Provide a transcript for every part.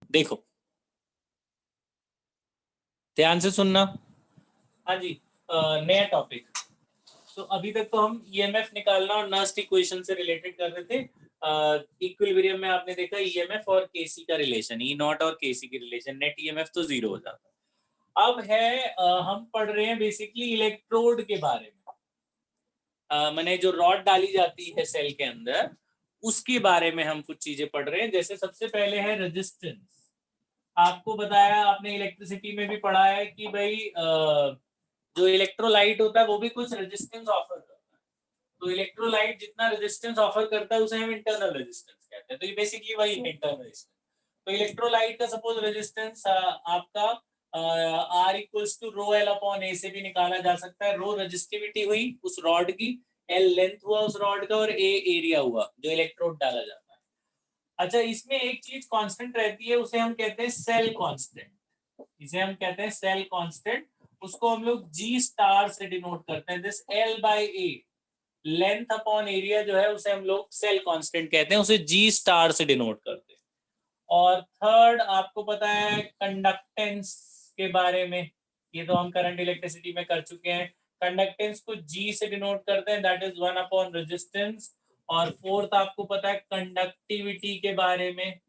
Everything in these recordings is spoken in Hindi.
देखो ध्यान से सुनना। हाँ जी, नया टॉपिक। तो अभी तक तो हम ईएमएफ निकालना और नस्ट इक्वेशन से रिलेटेड कर रहे थे। इक्विलिब्रियम में आपने देखा ईएमएफ और केसी का रिलेशन, ई नॉट और केसी की रिलेशन, नेट ईएमएफ तो जीरो हो जाता। अब है हम पढ़ रहे हैं बेसिकली इलेक्ट्रोड के बारे में। मैंने जो रॉड डाली जाती है सेल के अंदर, उसके बारे में हम कुछ चीजें पढ़ रहे हैं। जैसे सबसे पहले है रेजिस्टेंस। आपको बताया, आपने इलेक्ट्रिसिटी में भी पढ़ा है कि भाई जो इलेक्ट्रोलाइट होता है वो भी कुछ रेजिस्टेंस ऑफर करता है। तो इलेक्ट्रोलाइट जितना रेजिस्टेंस ऑफर करता है उसे हम इंटरनल रेजिस्टेंस कहते हैं। तो ये बेसिकली वही है, इंटरनल रेजिस्टेंस। तो इलेक्ट्रोलाइट का सपोज रेजिस्टेंस आपका R equals to rho l upon a से भी निकाला जा सकता है। रो रेजिस्टिविटी हुई उस रॉड की, एल लेंथ हुआ उस रॉड का, और ए एरिया हुआ जो इलेक्ट्रोड डाला जाता है। अच्छा, इसमें एक चीज कांस्टेंट रहती है, उसे हम कहते हैं सेल कांस्टेंट। इसे हम कहते हैं सेल कांस्टेंट। उसको हम लोग जी स्टार से डिनोट करते हैं। This L by A, length upon area जो है, उसे हम लोग सेल कांस्टेंट कहते हैं, उसे जी स्टार से डिनोट करते हैं। और थर्ड आपको पता है कंडक्टेंस के बारे में, ये तो हम करंट इलेक्ट्रिसिटी में कर चुके हैं। कंडक्टेंस को जी से डिनोट करते हैं, दैट इज 1 अपॉन रेजिस्टेंस। और फोर्थ आपको पता है कंडक्टिविटी के बारे में।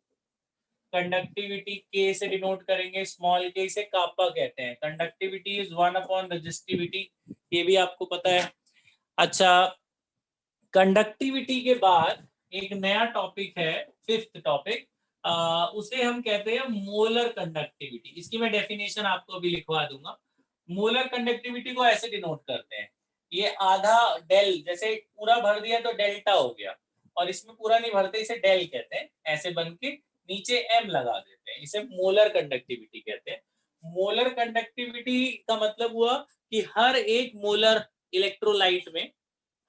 कंडक्टिविटी के से डिनोट करेंगे, स्मॉल के से कापा कहते हैं। कंडक्टिविटी इज 1 अपॉन रेजिस्टिविटी, ये भी आपको पता है। अच्छा, कंडक्टिविटी के बाद एक नया टॉपिक है, फिफ्थ टॉपिक, उसे हम कहते हैं मोलर कंडक्टिविटी। इसकी मैं डेफिनेशन आपको अभी लिखवा दूंगा। मोलर कंडक्टिविटी को ऐसे डिनोट करते हैं, ये आधा डेल, जैसे पूरा भर दिया तो डेल्टा हो गया, और इसमें पूरा नहीं भरते इसे डेल कहते हैं। ऐसे बन के नीचे एम लगा देते हैं, इसे मोलर कंडक्टिविटी कहते हैं। मोलर कंडक्टिविटी का मतलब हुआ कि हर एक मोलर इलेक्ट्रोलाइट में,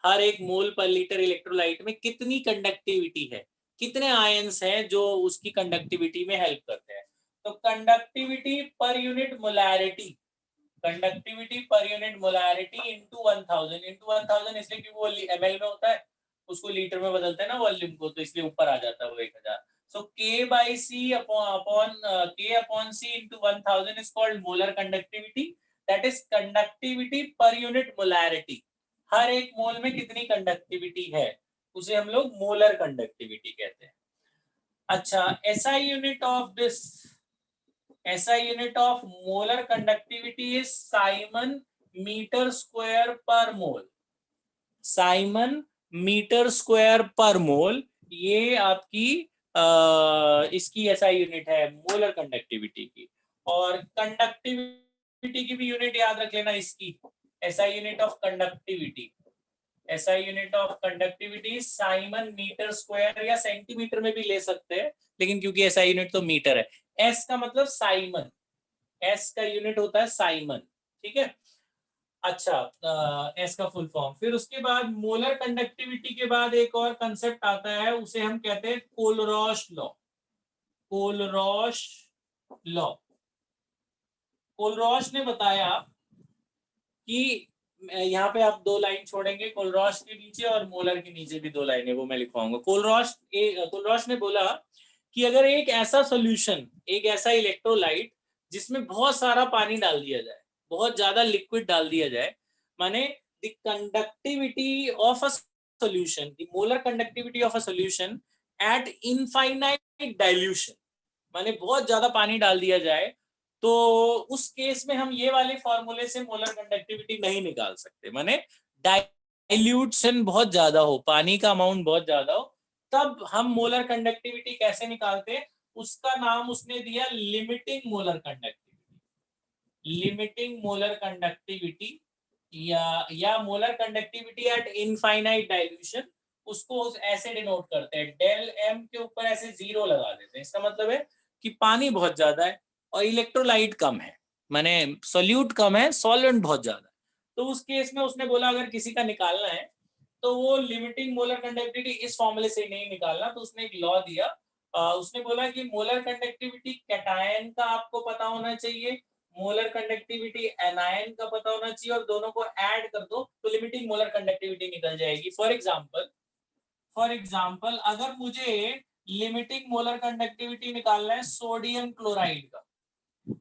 हर एक मोल पर लीटर इलेक्ट्रोलाइट में कितनी कंडक्टिविटी है, कितने आयंस हैं जो उसकी कंडक्टिविटी में हेल्प करते हैं। तो conductivity per unit molarity, conductivity per unit molarity into 1000, into 1000 इसलिए क्योंकि वो एमएल में होता है, उसको लीटर में बदलते हैं ना वॉल्यूम को, तो इसलिए ऊपर आ जाता है वो 1000। So k by c upon k upon c into 1000 is called molar conductivity. That is conductivity per unit molarity, हर एक मोल में कितनी कंडक्टिविटी है, उसे हम लोग मोलर कंडक्टिविटी कहते हैं। अच्छा, SI unit of this, SI unit of molar conductivity is Simon meter square per mole. Simon metre square per mole, ये आपकी इसकी SI यूनिट है मोलर कंडक्टिविटी की। और कंडक्टिविटी की भी यूनिट याद रख लेना इसकी, SI unit of conductivity. SI unit of conductivity siemens metre square, या सेंटीमीटर में भी ले सकते हैं, लेकिन क्योंकि SI यूनिट तो मीटर है, S का मतलब साइमन, एस का यूनिट होता है साइमन, ठीक है। अच्छा, एस का फुल फॉर्म। फिर उसके बाद मोलर कंडक्टिविटी के बाद एक और कंसेप्ट आता है, उसे हम कहते हैं Kohlrausch law. Kohlrausch law, Kohlrausch ने बताया कि यहाँ पे आप दो लाइन छोड़ेंगे, कोलरॉश के नीचे और मोलर के नीचे भी दो लाइनें, वो मैं लिखवाऊंगा। कोलरॉश ने बोला कि अगर एक ऐसा सॉल्यूशन, एक ऐसा इलेक्ट्रोलाइट जिसमें बहुत सारा पानी डाल दिया जाए, बहुत ज्यादा लिक्विड डाल दिया जाए, माने the conductivity of a solution, the molar conductivity of a solution at infinite dilution, माने बहुत ज्यादा पानी डाल दिया जाए, तो उस केस में हम ये वाले फॉर्मूले से मोलर कंडक्टिविटी नहीं निकाल सकते। माने डाइल्यूशन बहुत ज्यादा हो, पानी का अमाउंट बहुत ज्यादा हो, तब हम मोलर कंडक्टिविटी कैसे निकालते हैं, उसका नाम उसने दिया limiting molar conductivity. Limiting molar conductivity या molar conductivity at infinite dilution, उसको ऐसे डिनोट करते हैं, डेल एम के ऊपर ऐसे जीरो लगा देते हैं। इसका मतलब है कि पानी बहुत ज्यादा है और इलेक्ट्रोलाइट कम है, माने सोल्यूट कम है, सॉल्वेंट बहुत ज्यादा है। तो उस केस में उसने बोला अगर किसी का निकालना है तो वो लिमिटिंग मोलर कंडक्टिविटी इस फॉर्मूले से नहीं निकालना, तो उसने एक लॉ दिया। उसने बोला कि मोलर कंडक्टिविटी कैटायन का आपको पता होना चाहिए, मोलर कंडक्टिविटी एनायन का पता होना चाहिए, और दोनों को ऐड कर दो तो लिमिटिंग मोलर कंडक्टिविटी निकल जाएगी। फॉर एग्जांपल अगर मुझे लिमिटिंग मोलर कंडक्टिविटी निकालना है सोडियम क्लोराइड का,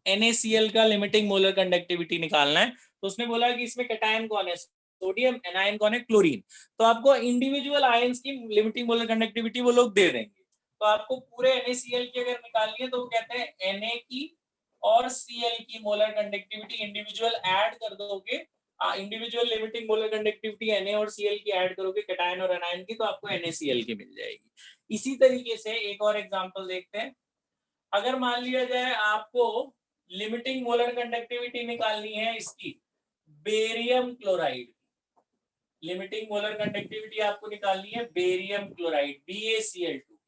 NaCl का लिमिटिंग मोलर कंडक्टिविटी निकालना है। तो उसने बोला कि इसमें कैटायन कौन है, सोडियम, एनायन कौन है, क्लोरीन। तो आपको इंडिविजुअल आयंस की लिमिटिंग मोलर कंडक्टिविटी वो लोग दे देंगे। तो आपको पूरे NaCl की अगर निकालनी है तो वो कहते हैं Na की और Cl की मोलर कंडक्टिविटी इंडिविजुअल ऐड कर दोगे, individual limiting molar conductivity Na और Cl की ऐड करोगे कैटायन और एनायन की, तो आपको NaCl की मिल जाएगी। इसी तरीके से एक और एग्जांपल देखते हैं। अगर मान लिया जाए आपको लिमिटिंग मोलर कंडक्टिविटी निकालनी है इसकी barium chloride, limiting molar conductivity आपको निकालनी है बेरियम क्लोराइड BaCl2 की,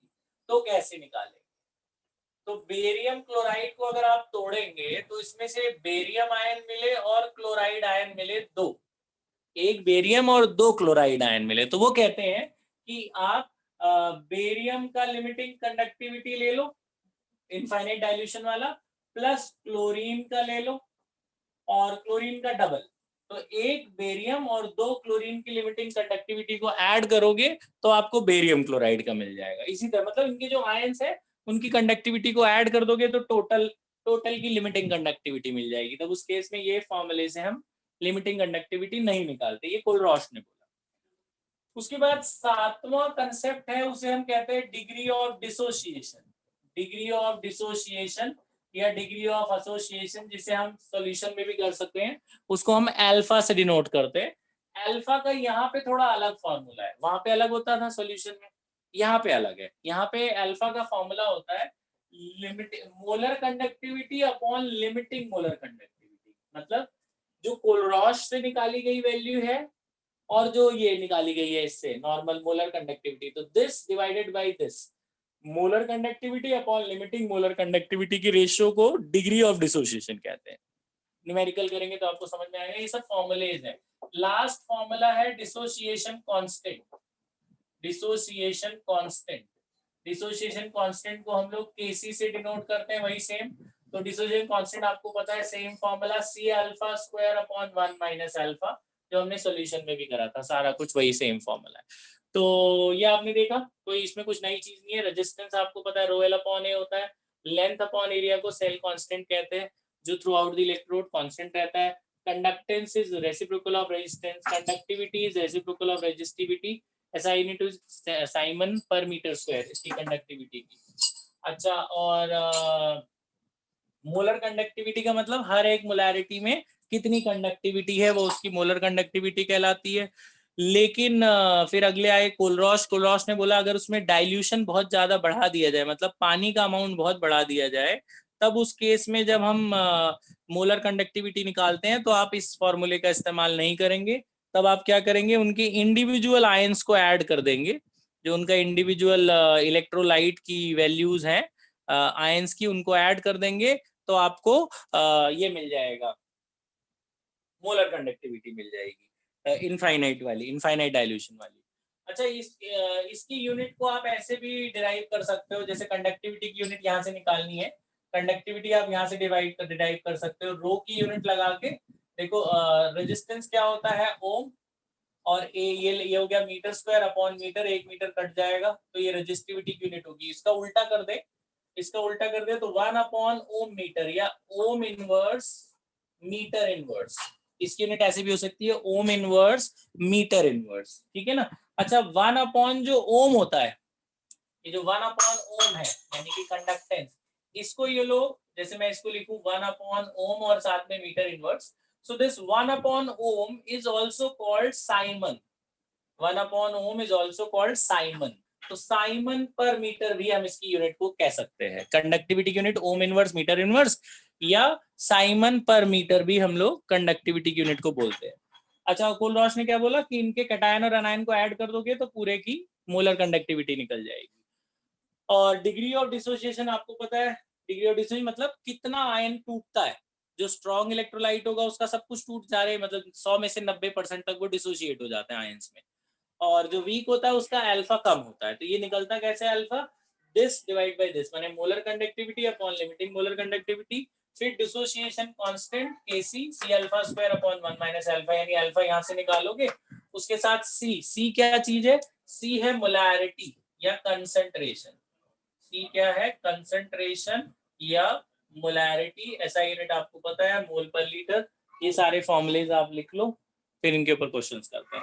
तो कैसे निकालेंगे? तो बेरियम क्लोराइड को अगर आप तोड़ेंगे तो इसमें से बेरियम आयन मिले और क्लोराइड आयन मिले दो, एक बेरियम और दो क्लोराइड आयन मिले, तो वो कहते हैं कि आप बेरियम का लिमिटिंग कंडक्टिविटी ले लो इनफाइनाइट डाइल्यूशन वाला, प्लस क्लोरीन का ले लो और क्लोरीन का डबल, तो एक बेरियम और दो क्लोरीन की लिमिटिंग कंडक्टिविटी को ऐड करोगे तो आपको बेरियम क्लोराइड का मिल जाएगा। इसी तरह मतलब इनके जो आयंस है उनकी कंडक्टिविटी को ऐड कर दोगे तो टोटल की लिमिटिंग कंडक्टिविटी मिल जाएगी। तब उस केस में ये फॉर्मूले से हम लिमिटिंग कंडक्टिविटी नहीं निकालते, ये कोलरॉश ने बोला। उसके बाद सातवां कंसेप्ट है, उसे हम कहते हैं degree of dissociation. Degree of dissociation या डिग्री ऑफ एसोसिएशन, जिसे हम सॉल्यूशन में भी कर सकते हैं, उसको हम अल्फा से डिनोट करते हैं। अल्फा का यहाँ पे थोड़ा अलग फॉर्मूला है, वहां पे अलग होता था सॉल्यूशन में, यहाँ पे अलग है। यहाँ पे अल्फा का फॉर्मूला होता है limit molar conductivity upon limiting molar conductivity, मतलब जो कोलरॉश से निकाली गई वैल्यू है और जो ये निकाली गई है इससे नॉर्मल मोलर कंडक्टिविटी, तो this divided by this, molar conductivity upon limiting molar conductivity की रेशियो को डिग्री ऑफ डिसोसिएशन कहते हैं। न्यूमेरिकल करेंगे तो आपको समझ में आएगा, ये सब फॉर्मूलेज है। लास्ट फॉर्मूला है dissociation constant. Dissociation constant, dissociation constant को हम लोग Kc से डिनोट करते हैं, वही सेम। तो डिसोसिएशन कांस्टेंट आपको पता है, same formula C alpha square upon 1 minus alpha, जो हमने सॉल्यूशन में भी करा था, सारा कुछ वही सेम फॉर्मूला है। तो ये आपने देखा, कोई इसमें कुछ नई चीज नहीं है। रेजिस्टेंस आपको पता है रो एल अपॉन ए होता है, लेंथ अपॉन एरिया को सेल कांस्टेंट कहते हैं, जो through out the electrode constant रहता है। Conductance is reciprocal of resistance, conductivity is reciprocal of resistivity, SI unit Simon per metre square इसकी कंडक्टिविटी की। अच्छा, और मोलर कंडक्टिविटी का मतलब हर एक मोलैरिटी में कितनी कंडक्टिविटी है, वो उसकी मोलर कंडक्टिविटी कहलाती है। लेकिन फिर अगले आए कोलरॉश। कोलरॉश ने बोला अगर उसमें डाइल्यूशन बहुत ज्यादा बढ़ा दिया जाए, मतलब पानी का अमाउंट बहुत बढ़ा दिया जाए, तब उस केस में जब हम मोलर कंडक्टिविटी निकालते हैं तो आप इस फॉर्मूले का इस्तेमाल नहीं करेंगे। तब आप क्या करेंगे, उनके इंडिविजुअल आयंस को ऐड कर देंगे, जो उनका इंडिविजुअल इलेक्ट्रोलाइट की वैल्यूज हैं आयंस की, उनको ऐड कर देंगे, तो आपको ये मिल जाएगा, मोलर कंडक्टिविटी मिल जाएगी इनफाइनाइट वाली, इनफाइनाइट डाइल्यूशन वाली। अच्छा, इसकी यूनिट को आप ऐसे भी डिराइव कर सकते हो, जैसे कंडक्टिविटी की यूनिट यहाँ से निकालनी है, कंडक्टिविटी आप यहाँ से डिराइव कर सकते हो रो की यूनिट लगा के। देखो रेजिस्टेंस क्या होता है, ओम, और ये हो गया metre square upon metre, 1 metre cut जाएगा, तो ये रेजिस्टिविटी की यूनिट होगी। इसका उल्टा कर दे, इसका उल्टा कर दे तो 1 अपॉन ओम मीटर या ओम इनवर्स मीटर इनवर्स, इसकी यूनिट ऐसे भी हो सकती है, ओम इनवर्स मीटर इनवर्स, ठीक है ना। अच्छा, 1 अपॉन जो ओम होता है, ये जो 1 अपॉन ओम है यानी कि कंडक्टेंस, इसको ये लोग, जैसे मैं इसको लिखूं 1 अपॉन ओम और साथ में metre inverse, so this 1 upon ohm is also called Simon. 1 upon ohm is also called Simon. तो साइमन पर मीटर भी हम इसकी यूनिट को कह सकते हैं, कंडक्टिविटी की unit ohm inverse metre inverse, या साइमन पर मीटर भी हम लोग कंडक्टिविटी की यूनिट को बोलते हैं। अच्छा, कोलरॉश ने क्या बोला कि इनके कैटायन और एनायन को ऐड कर दोगे तो पूरे की मोलर कंडक्टिविटी निकल जाएगी। और डिग्री ऑफ डिसोसिएशन आपको पता है, डिग्री ऑफ डिसोसिएशन मतलब कितना आयन टूटता है। जो स्ट्रॉन्ग इलेक्ट्रोलाइट होगा उसका सब कुछ टूट जा रहे, मतलब 100 में से 90% तक वो डिसोसिएट हो जाते हैं आयंस में, और जो वीक होता है उसका अल्फा कम होता है। तो ये निकलता कैसे alpha, this divide by this, माने molar conductivity upon limiting molar conductivity, फिर dissociation constant Kc C alpha square upon 1 minus alpha, यानी अल्फा यहां से निकालोगे, उसके साथ C क्या चीज है, C है मोलैरिटी या कंसंट्रेशन। C क्या है, कंसंट्रेशन या मोलैरिटी, ऐसा यूनिट आपको पता है, मोल पर लीटर। ये सारे फॉर्मूलेज आप लिख लो, फिर इनके ऊपर क्वेश्चंस करते हैं।